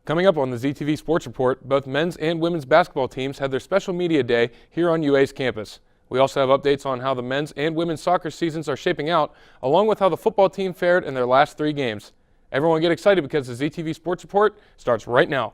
Coming up on the ZTV Sports Report, both men's and women's basketball teams had their special media day here on UA's campus. We also have updates on how the men's and women's soccer seasons are shaping out, along with how the football team fared in their last 3 games. Everyone get excited because the ZTV Sports Report starts right now.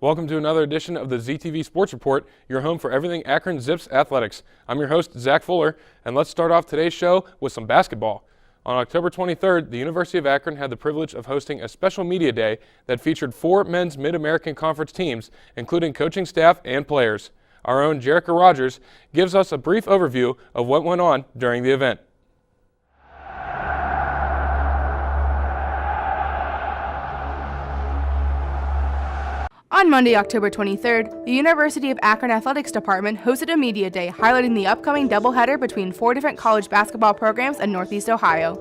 Welcome to another edition of the ZTV Sports Report, your home for everything Akron Zips athletics. I'm your host, Zach Fuller, and let's start off today's show with some basketball. On October 23rd, the University of Akron had the privilege of hosting a special media day that featured 4 men's Mid-American Conference teams, including coaching staff and players. Our own Jerica Rogers gives us a brief overview of what went on during the event. On Monday, October 23rd, the University of Akron Athletics Department hosted a media day highlighting the upcoming doubleheader between 4 different college basketball programs in Northeast Ohio.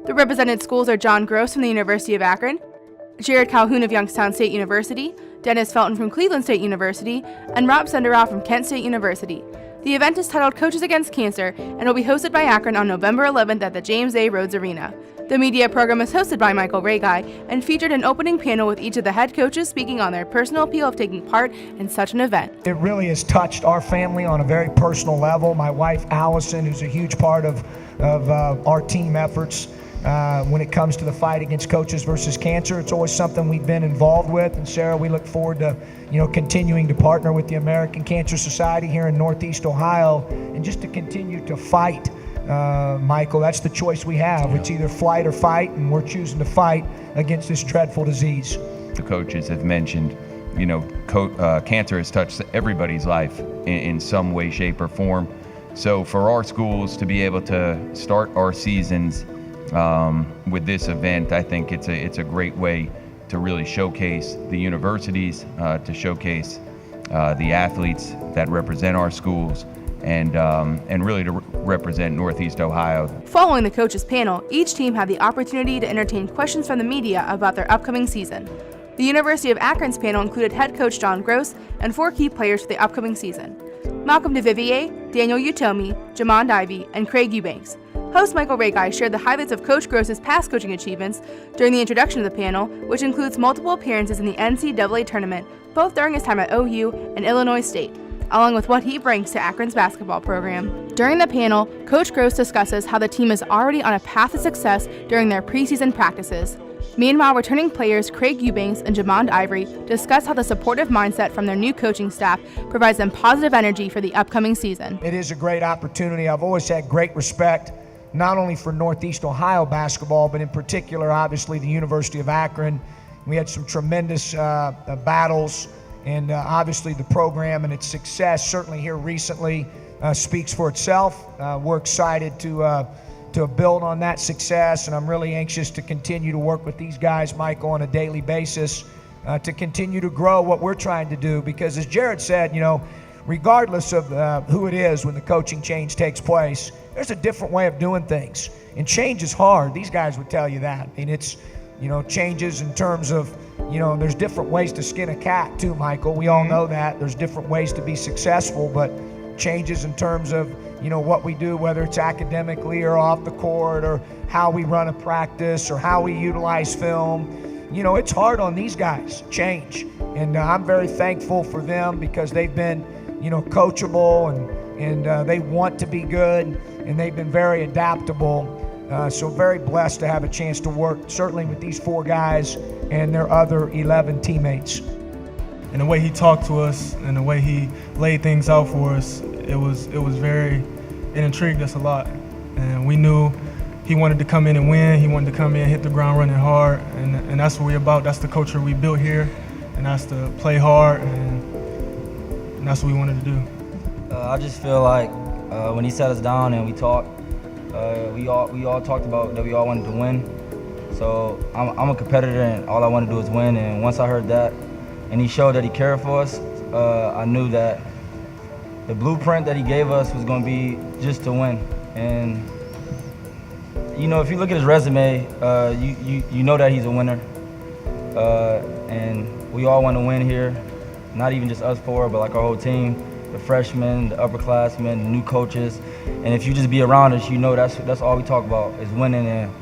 The represented schools are John Gross from the University of Akron, Jared Calhoun of Youngstown State University, Dennis Felton from Cleveland State University, and Rob Senderoff from Kent State University. The event is titled Coaches Against Cancer and will be hosted by Akron on November 11th at the James A. Rhodes Arena. The media program is hosted by Michael Rayguy and featured an opening panel with each of the head coaches speaking on their personal appeal of taking part in such an event. It really has touched our family on a very personal level. My wife, Allison, who's a huge part of our team efforts when it comes to the fight against coaches versus cancer. It's always something we've been involved with. And Sarah, we look forward to continuing to partner with the American Cancer Society here in Northeast Ohio and just to continue to fight. Michael, that's the choice we have. It's either flight or fight, and we're choosing to fight against this dreadful disease. The coaches have mentioned, cancer has touched everybody's life in some way, shape, or form. So for our schools to be able to start our seasons with this event, I think it's a great way to really showcase the universities, to showcase the athletes that represent our schools, and really to represent Northeast Ohio. Following the coaches panel, each team had the opportunity to entertain questions from the media about their upcoming season. The University of Akron's panel included head coach John Gross and 4 key players for the upcoming season: Malcolm DeVivier, Daniel Utomi, Jamond Ivey, and Craig Eubanks. Host Michael Rayguy shared the highlights of Coach Gross's past coaching achievements during the introduction of the panel, which includes multiple appearances in the NCAA tournament, both during his time at OU and Illinois State, along with what he brings to Akron's basketball program. During the panel, Coach Gross discusses how the team is already on a path to success during their preseason practices. Meanwhile, returning players Craig Eubanks and Jamond Ivey discuss how the supportive mindset from their new coaching staff provides them positive energy for the upcoming season. It is a great opportunity. I've always had great respect, not only for Northeast Ohio basketball, but in particular, obviously, the University of Akron. We had some tremendous battles. And obviously the program and its success, certainly here recently, speaks for itself. We're excited to build on that success, and I'm really anxious to continue to work with these guys, Michael, on a daily basis to continue to grow what we're trying to do. Because as Jared said, regardless of who it is when the coaching change takes place, there's a different way of doing things. And change is hard. These guys would tell you that. I mean, it's, changes in terms of, there's different ways to skin a cat too, Michael. We all know that. There's different ways to be successful, but changes in terms of, what we do, whether it's academically or off the court, or how we run a practice, or how we utilize film. It's hard on these guys, change. And I'm very thankful for them because they've been, coachable and they want to be good, and they've been very adaptable. So very blessed to have a chance to work certainly with these 4 guys and their other 11 teammates. And the way he talked to us and the way he laid things out for us, it intrigued us a lot. And we knew he wanted to come in and win. He wanted to come in, hit the ground running hard, and that's what we're about. That's the culture we built here, and that's to play hard, and that's what we wanted to do. I just feel like when he sat us down and we talked, we all talked about that we all wanted to win. So I'm a competitor, and all I want to do is win. And once I heard that, and he showed that he cared for us, I knew that the blueprint that he gave us was going to be just to win. And if you look at his resume, you know that he's a winner. and we all want to win here. Not even just us four, but like our whole team, the freshmen, the upperclassmen, the new coaches. And if you just be around us, you know that's all we talk about is winning. And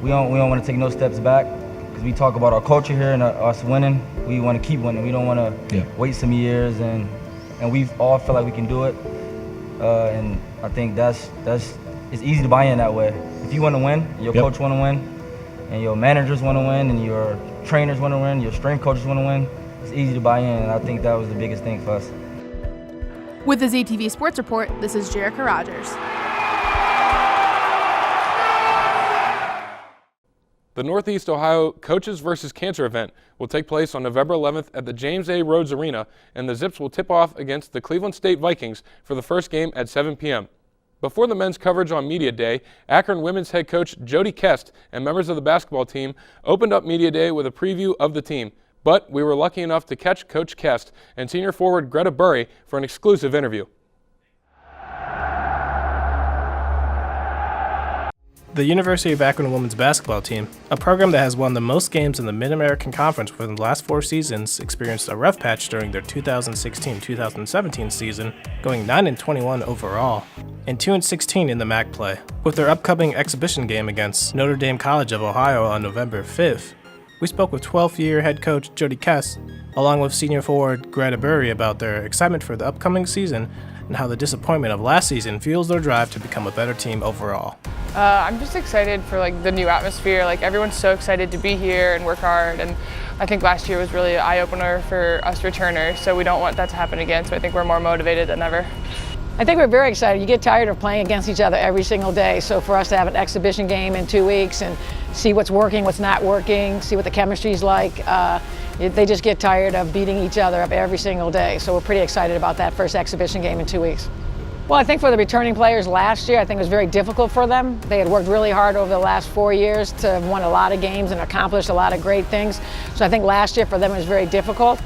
we don't want to take no steps back because we talk about our culture here and us winning. We want to keep winning. We don't want to wait some years, and we all feel like we can do it. And I think it's easy to buy in that way. If you want to win, your coach want to win, and your managers want to win, and your trainers want to win, your strength coaches want to win, it's easy to buy in, and I think that was the biggest thing for us. With the ZTV Sports Report, this is Jerica Rogers. The Northeast Ohio Coaches vs. Cancer event will take place on November 11th at the James A. Rhodes Arena, and the Zips will tip off against the Cleveland State Vikings for the first game at 7 p.m. Before the men's coverage on Media Day, Akron women's head coach Jody Kest and members of the basketball team opened up Media Day with a preview of the team. But we were lucky enough to catch Coach Kest and senior forward Greta Burry for an exclusive interview. The University of Akron women's basketball team, a program that has won the most games in the Mid-American Conference within the last 4 seasons, experienced a rough patch during their 2016-2017 season, going 9-21 overall and 2-16 in the MAC play. With their upcoming exhibition game against Notre Dame College of Ohio on November 5th, we spoke with 12th-year head coach Jody Kest, along with senior forward Greta Burry, about their excitement for the upcoming season and how the disappointment of last season fuels their drive to become a better team overall. I'm just excited for the new atmosphere. Everyone's so excited to be here and work hard, and I think last year was really an eye-opener for us returners, so we don't want that to happen again, so I think we're more motivated than ever. I think we're very excited. You get tired of playing against each other every single day, so for us to have an exhibition game in 2 weeks and see what's working, what's not working, see what the chemistry's like, they just get tired of beating each other up every single day, so we're pretty excited about that first exhibition game in 2 weeks. Well, I think for the returning players last year, I think it was very difficult for them. They had worked really hard over the last 4 years to have won a lot of games and accomplished a lot of great things. So I think last year for them it was very difficult.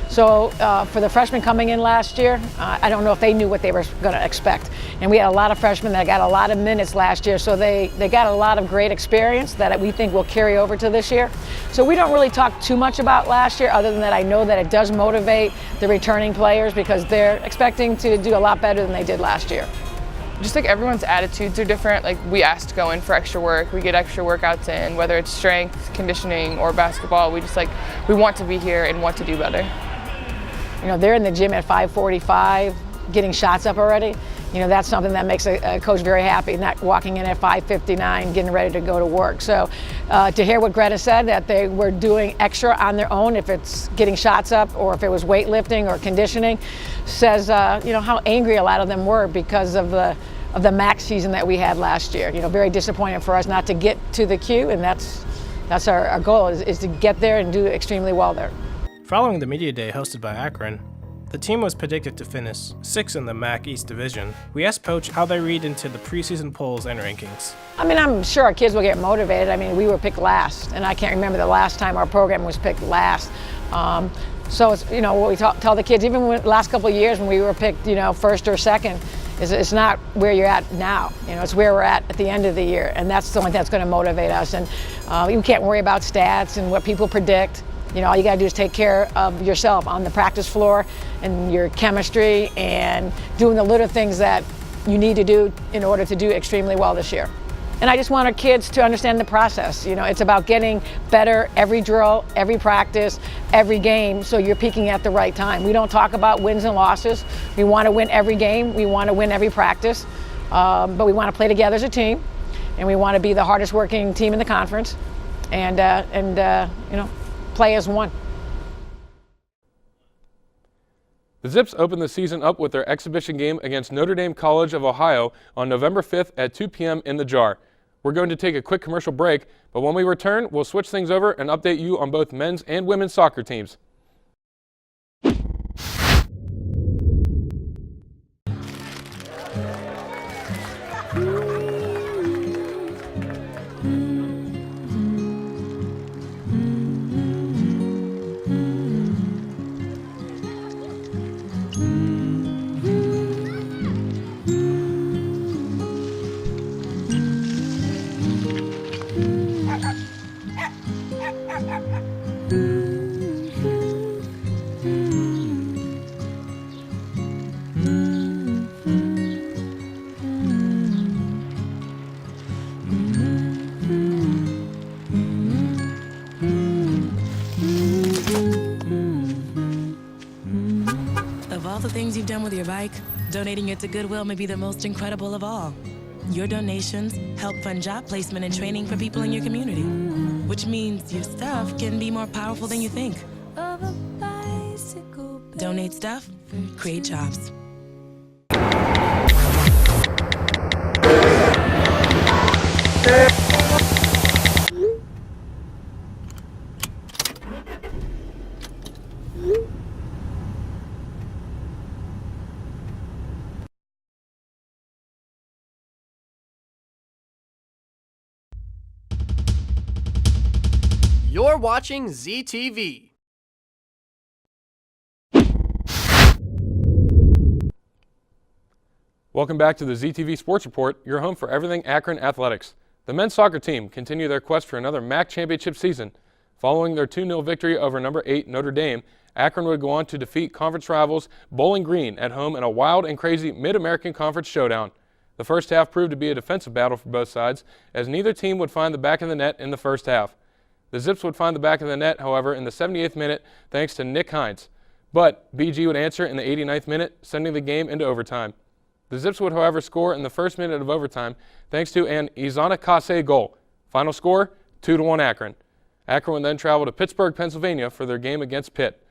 So for the freshmen coming in last year, I don't know if they knew what they were going to expect. And we had a lot of freshmen that got a lot of minutes last year, so they got a lot of great experience that we think will carry over to this year. So we don't really talk too much about last year, other than that I know that it does motivate the returning players because they're expecting to do a lot better than they did last year. Just everyone's attitudes are different. We asked to go in for extra work. We get extra workouts in, whether it's strength, conditioning, or basketball. We want to be here and want to do better. You know, they're in the gym at 5:45, getting shots up already. You know, that's something that makes a coach very happy, not walking in at 5:59, getting ready to go to work. So to hear what Greta said, that they were doing extra on their own, if it's getting shots up or if it was weightlifting or conditioning, says, you know, how angry a lot of them were because of the MAC season that we had last year. You know, very disappointing for us not to get to the Q, and that's our goal, is to get there and do extremely well there. Following the Media Day hosted by Akron, the team was predicted to finish 6th in the MAC East Division. We asked Coach how they read into the preseason polls and rankings. I mean, I'm sure our kids will get motivated. I mean, we were picked last, and I can't remember the last time our program was picked last. So it's, you know, what we tell the kids, even the last couple of years when we were picked, you know, first or second, it's not where you're at now. You know, it's where we're at the end of the year, and that's the only thing that's going to motivate us. And we can't worry about stats and what people predict. You know, all you got to do is take care of yourself on the practice floor and your chemistry and doing the little things that you need to do in order to do extremely well this year. And I just want our kids to understand the process. You know, it's about getting better every drill, every practice, every game, so you're peaking at the right time. We don't talk about wins and losses. We want to win every game. We want to win every practice. But we want to play together as a team, and we want to be the hardest working team in the conference, and you know, play as one. The Zips opened the season up with their exhibition game against Notre Dame College of Ohio on November 5th at 2 p.m. in the Jar. We're going to take a quick commercial break, but when we return, we'll switch things over and update you on both men's and women's soccer teams. Of all the things you've done with your bike, donating it to Goodwill may be the most incredible of all. Your donations help fund job placement and training for people in your community, which means your stuff can be more powerful than you think. Donate stuff, create jobs. You're watching ZTV. Welcome back to the ZTV Sports Report, your home for everything Akron athletics. The men's soccer team continue their quest for another MAC championship season. Following their 2-0 victory over number 8 Notre Dame, Akron would go on to defeat conference rivals Bowling Green at home in a wild and crazy Mid-American Conference showdown. The first half proved to be a defensive battle for both sides, as neither team would find the back of the net in the first half. The Zips would find the back of the net, however, in the 78th minute thanks to Nick Hines. But BG would answer in the 89th minute, sending the game into overtime. The Zips would, however, score in the first minute of overtime thanks to an Izana Kase goal. Final score, 2-1 Akron. Akron would then travel to Pittsburgh, Pennsylvania for their game against Pitt.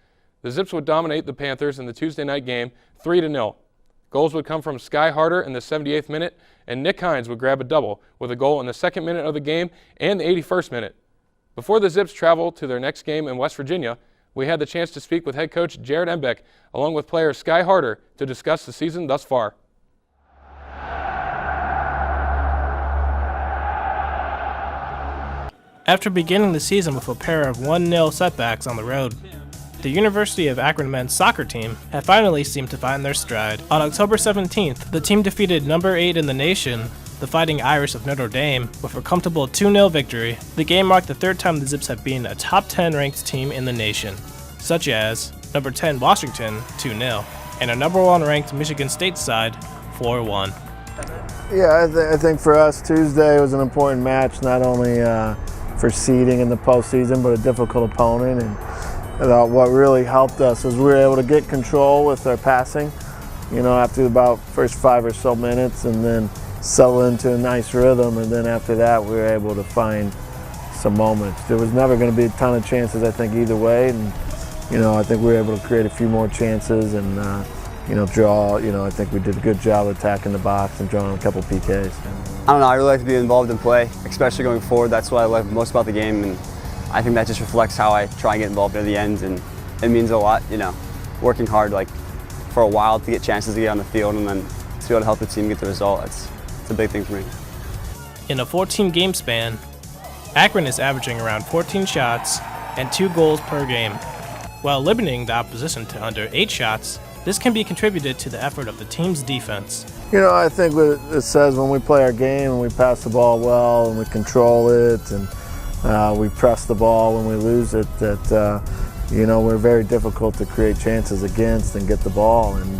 The Zips would dominate the Panthers in the Tuesday night game 3-0. Goals would come from Sky Harder in the 78th minute, and Nick Hines would grab a double with a goal in the 2nd minute of the game and the 81st minute. Before the Zips travel to their next game in West Virginia, we had the chance to speak with head coach Jared Embeck along with player Sky Harder to discuss the season thus far. After beginning the season with a pair of 1-0 setbacks on the road, the University of Akron men's soccer team had finally seemed to find their stride. On October 17th, the team defeated number 8 in the nation, the Fighting Irish of Notre Dame, with a comfortable 2-0 victory. The game marked the third time the Zips have been a top 10 ranked team in the nation, such as number 10 Washington 2-0 and a number 1 ranked Michigan State side 4-1. Yeah, I think for us Tuesday was an important match, not only for seeding in the postseason, but a difficult opponent. And what really helped us was we were able to get control with our passing, after about first 5 or so minutes, and then settle into a nice rhythm, and then after that we were able to find some moments. There was never going to be a ton of chances, I think, either way, and I think we were able to create a few more chances and draw. I think we did a good job attacking the box and drawing a couple PKs. I don't know, I really like to be involved in play, especially going forward. That's what I like most about the game, and I think that just reflects how I try and get involved near the end, and it means a lot, working hard for a while to get chances to get on the field and then to be able to help the team get the result. It's a big thing for me. In a 14-game span, Akron is averaging around 14 shots and 2 goals per game. While limiting the opposition to under 8 shots, this can be contributed to the effort of the team's defense. I think what it says when we play our game and we pass the ball well and we control it and we press the ball when we lose it, that we're very difficult to create chances against and get the ball. And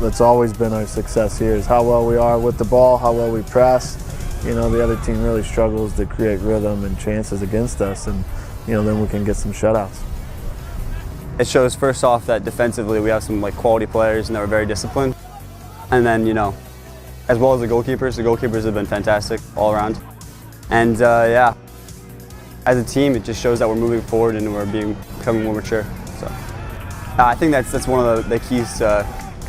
that's always been our success here, is how well we are with the ball, how well we press. The other team really struggles to create rhythm and chances against us, and then we can get some shutouts. It shows first off that defensively we have some quality players and they're very disciplined. And then, as well as the goalkeepers have been fantastic all around. And yeah, as a team it just shows that we're moving forward and we're becoming more mature. So I think that's one of the keys to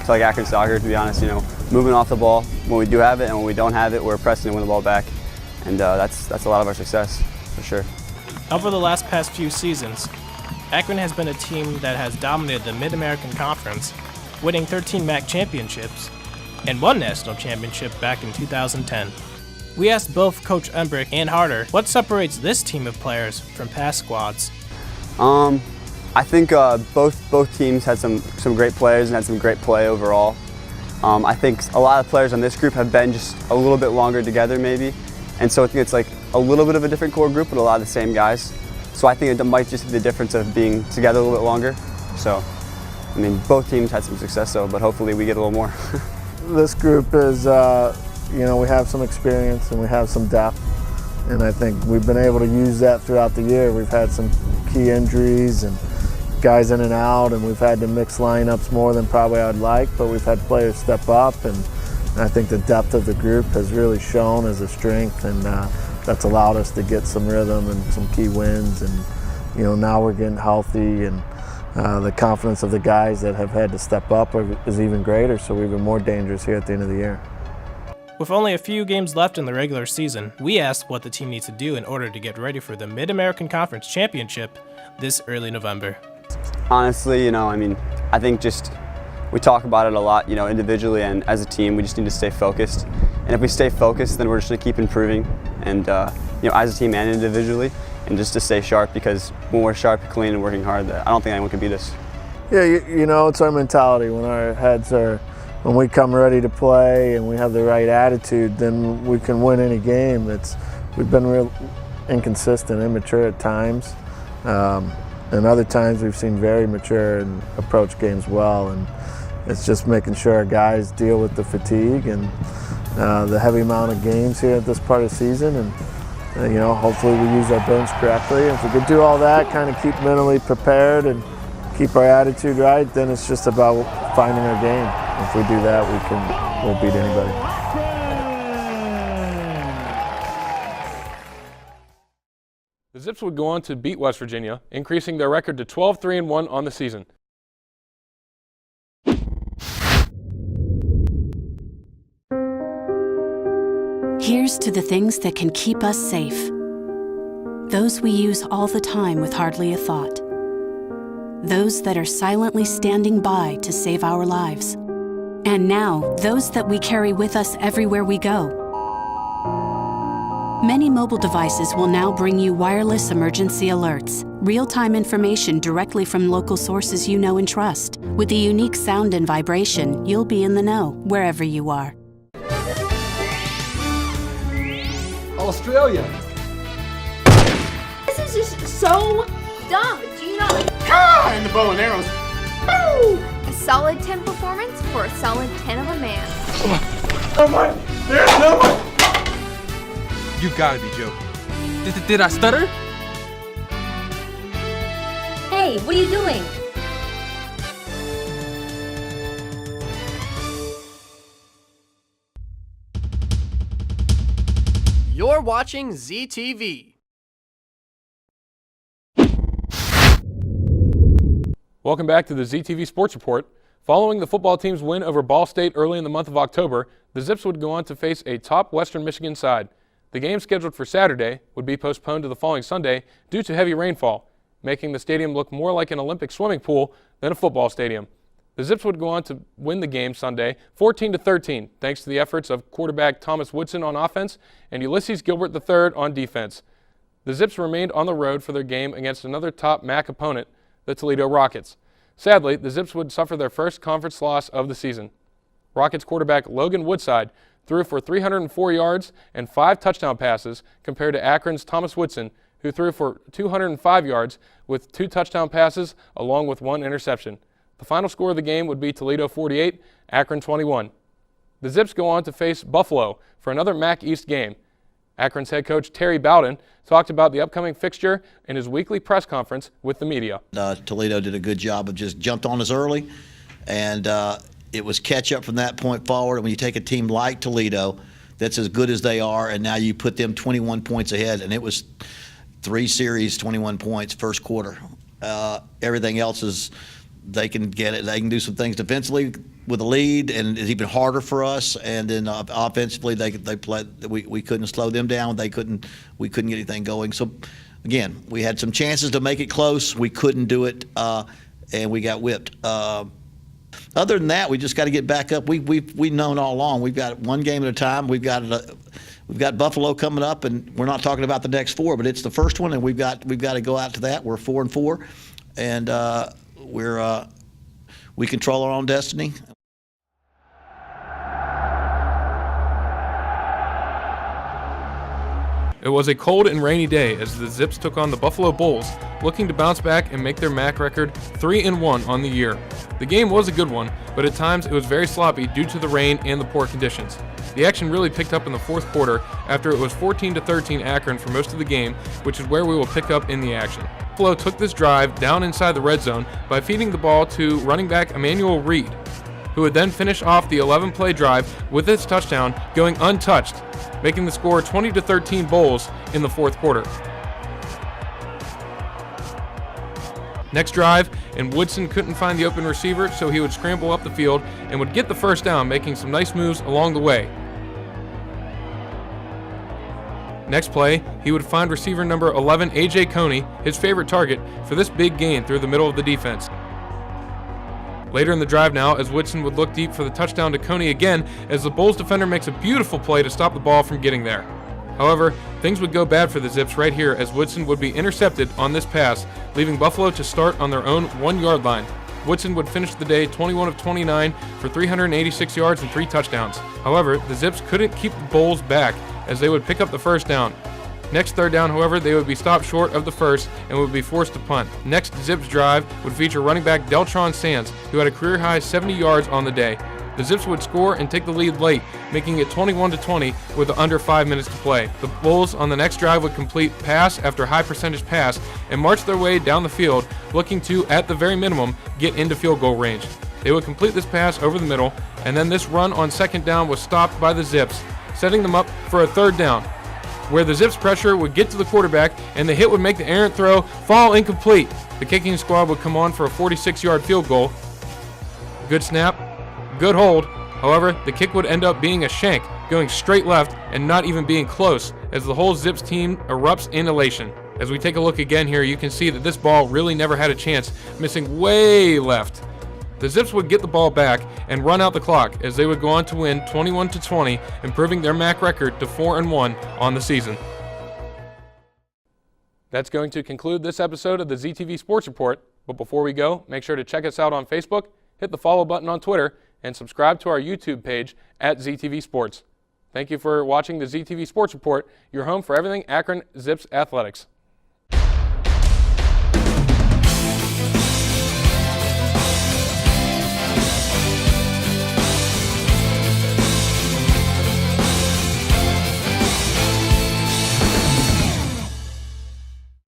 Akron soccer, to be honest. Moving off the ball when we do have it, and when we don't have it, we're pressing to win the ball back, and that's a lot of our success, for sure. Over the past few seasons, Akron has been a team that has dominated the Mid-American Conference, winning 13 MAC championships and 1 national championship back in 2010. We asked both Coach Embrick and Harder what separates this team of players from past squads. I think both teams had some great players and had some great play overall. I think a lot of players on this group have been just a little bit longer together maybe, and so I think it's a little bit of a different core group, but a lot of the same guys. So I think it might just be the difference of being together a little bit longer. So, I mean, both teams had some success though, but hopefully we get a little more. This group is, we have some experience and we have some depth. And I think we've been able to use that throughout the year. We've had some key injuries and guys in and out, and we've had to mix lineups more than probably I'd like, but we've had players step up, and I think the depth of the group has really shown as a strength, and that's allowed us to get some rhythm and some key wins. And now we're getting healthy, and the confidence of the guys that have had to step up is even greater, so we're even more dangerous here at the end of the year. With only a few games left in the regular season, we asked what the team needs to do in order to get ready for the Mid-American Conference Championship this early November. Honestly, I think just we talk about it a lot, individually and as a team. We just need to stay focused. And if we stay focused, then we're just going to keep improving. And, as a team and individually, and just to stay sharp, because when we're sharp, clean, and working hard, I don't think anyone can beat us. Yeah, it's our mentality. When we come ready to play and we have the right attitude, then we can win any game. We've been real inconsistent, immature at times. And other times we've seen very mature and approach games well. And it's just making sure our guys deal with the fatigue and the heavy amount of games here at this part of the season. And hopefully we use our bench correctly. And if we could do all that, kind of keep mentally prepared and keep our attitude right, then it's just about finding our game. If we do that, we'll beat anybody. The Zips would go on to beat West Virginia, increasing their record to 12-3-1 on the season. Here's to the things that can keep us safe. Those we use all the time with hardly a thought. Those that are silently standing by to save our lives. And now, those that we carry with us everywhere we go. Many mobile devices will now bring you wireless emergency alerts, real-time information directly from local sources you know and trust. With the unique sound and vibration, you'll be in the know, wherever you are. Australia. This is just so dumb. Do you not? And the bow and arrows. Boo! A solid 10 performance for a solid 10 of a man. Oh my! There's no one! You gotta be joking. Did I stutter? Hey, what are you doing? You're watching ZTV. Welcome back to the ZTV Sports Report. Following the football team's win over Ball State early in the month of October, the Zips would go on to face a top Western Michigan side. The game scheduled for Saturday would be postponed to the following Sunday due to heavy rainfall, making the stadium look more like an Olympic swimming pool than a football stadium. The Zips would go on to win the game Sunday 14-13 thanks to the efforts of quarterback Thomas Woodson on offense and Ulysses Gilbert III on defense. The Zips remained on the road for their game against another top MAC opponent, the Toledo Rockets. Sadly, the Zips would suffer their first conference loss of the season. Rockets quarterback Logan Woodside threw for 304 yards and 5 touchdown passes compared to Akron's Thomas Woodson, who threw for 205 yards with 2 touchdown passes along with 1 interception. The final score of the game would be Toledo 48, Akron 21. The Zips go on to face Buffalo for another MAC East game. Akron's head coach Terry Bowden talked about the upcoming fixture in his weekly press conference with the media. Toledo did a good job of just jumped on us early, and it was catch up from that point forward. And when you take a team like Toledo that's as good as they are, and now you put them 21 points ahead, and it was 3 series, 21 points first quarter. Everything else is they can get it. They can do some things defensively with a lead, and it's even harder for us. And then offensively, they played. We couldn't slow them down. We couldn't get anything going. So again, we had some chances to make it close. We couldn't do it, and we got whipped. Other than that, we just got to get back up. We've known all along. We've got one game at a time. We've got Buffalo coming up, and we're not talking about the next 4, but it's the first one, and we've got to go out to that. We're 4-4, and we control our own destiny. It was a cold and rainy day as the Zips took on the Buffalo Bulls, looking to bounce back and make their MAC record 3-1 on the year. The game was a good one, but at times it was very sloppy due to the rain and the poor conditions. The action really picked up in the fourth quarter after it was 14-13 Akron for most of the game, which is where we will pick up in the action. Buffalo took this drive down inside the red zone by feeding the ball to running back Emmanuel Reed, who would then finish off the 11-play drive with his touchdown going untouched, making the score 20-13 Bulls in the fourth quarter. Next drive, and Woodson couldn't find the open receiver, so he would scramble up the field and would get the first down, making some nice moves along the way. Next play, he would find receiver number 11, A.J. Coney, his favorite target, for this big gain through the middle of the defense. Later in the drive now, as Woodson would look deep for the touchdown to Coney again, as the Bulls defender makes a beautiful play to stop the ball from getting there. However, things would go bad for the Zips right here as Woodson would be intercepted on this pass, leaving Buffalo to start on their own 1-yard line. Woodson would finish the day 21 of 29 for 386 yards and 3 touchdowns. However, the Zips couldn't keep the Bulls back as they would pick up the first down. Next third down, however, they would be stopped short of the first and would be forced to punt. Next Zips drive would feature running back Deltron Sands, who had a career-high 70 yards on the day. The Zips would score and take the lead late, making it 21-20 with under 5 minutes to play. The Bulls on the next drive would complete pass after high percentage pass and march their way down the field, looking to, at the very minimum, get into field goal range. They would complete this pass over the middle, and then this run on second down was stopped by the Zips, setting them up for a third down, where the Zips pressure would get to the quarterback and the hit would make the errant throw fall incomplete. The kicking squad would come on for a 46-yard field goal. Good snap, good hold. However, the kick would end up being a shank, going straight left and not even being close, as the whole Zips team erupts in elation. As we take a look again here, you can see that this ball really never had a chance, missing way left. The Zips would get the ball back and run out the clock as they would go on to win 21-20, improving their MAC record to 4-1 on the season. That's going to conclude this episode of the ZTV Sports Report. But before we go, make sure to check us out on Facebook, hit the follow button on Twitter, and subscribe to our YouTube page at ZTV Sports. Thank you for watching the ZTV Sports Report, your home for everything Akron Zips athletics.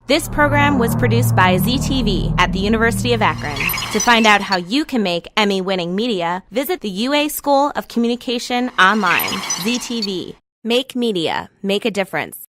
This program was produced by ZTV at the University of Akron. To find out how you can make Emmy-winning media, visit the UA School of Communication online. ZTV. Make media. Make a difference.